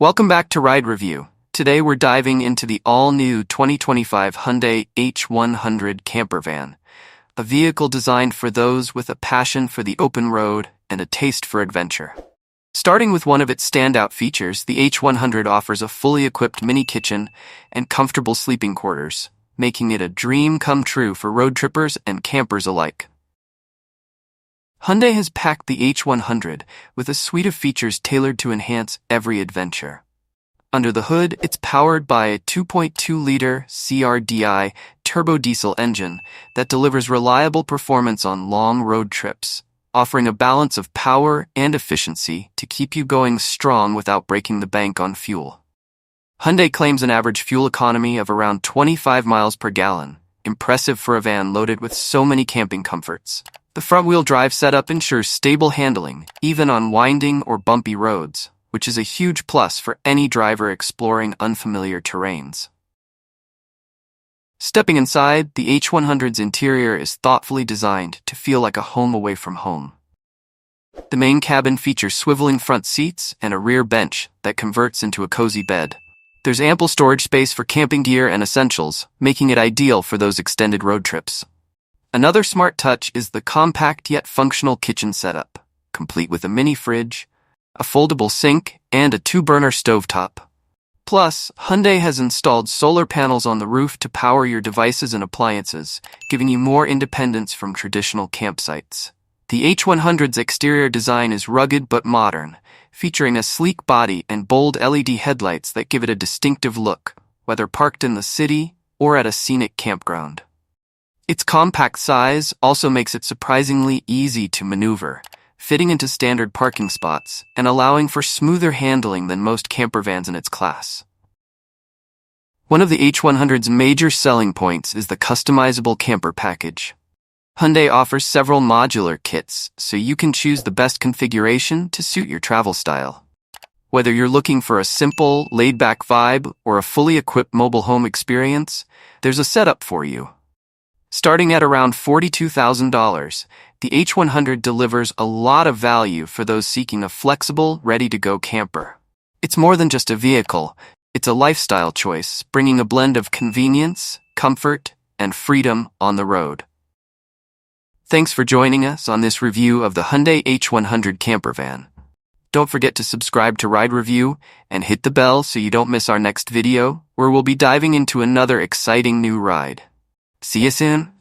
Welcome back to Ride Review. Today we're diving into the all-new 2025 Hyundai H100 Camper van, a vehicle designed for those with a passion for the open road and a taste for adventure. Starting with one of its standout features, the H100 offers a fully equipped mini kitchen and comfortable sleeping quarters, making it a dream come true for road trippers and campers alike. Hyundai has packed the H100 with a suite of features tailored to enhance every adventure. Under the hood, it's powered by a 2.2-liter CRDi turbo diesel engine that delivers reliable performance on long road trips, offering a balance of power and efficiency to keep you going strong without breaking the bank on fuel. Hyundai claims an average fuel economy of around 25 miles per gallon, impressive for a van loaded with so many camping comforts. The front-wheel drive setup ensures stable handling, even on winding or bumpy roads, which is a huge plus for any driver exploring unfamiliar terrains. Stepping inside, the H100's interior is thoughtfully designed to feel like a home away from home. The main cabin features swiveling front seats and a rear bench that converts into a cozy bed. There's ample storage space for camping gear and essentials, making it ideal for those extended road trips. Another smart touch is the compact yet functional kitchen setup, complete with a mini fridge, a foldable sink, and a 2-burner stovetop. Plus, Hyundai has installed solar panels on the roof to power your devices and appliances, giving you more independence from traditional campsites. The H100's exterior design is rugged but modern, featuring a sleek body and bold LED headlights that give it a distinctive look, whether parked in the city or at a scenic campground. Its compact size also makes it surprisingly easy to maneuver, fitting into standard parking spots and allowing for smoother handling than most camper vans in its class. One of the H100's major selling points is the customizable camper package. Hyundai offers several modular kits, so you can choose the best configuration to suit your travel style. Whether you're looking for a simple, laid-back vibe or a fully equipped mobile home experience, there's a setup for you. Starting at around $42,000, the H100 delivers a lot of value for those seeking a flexible, ready-to-go camper. It's more than just a vehicle, it's a lifestyle choice, bringing a blend of convenience, comfort, and freedom on the road. Thanks for joining us on this review of the Hyundai H100 Camper Van. Don't forget to subscribe to Ride Review and hit the bell so you don't miss our next video, where we'll be diving into another exciting new ride. See you soon!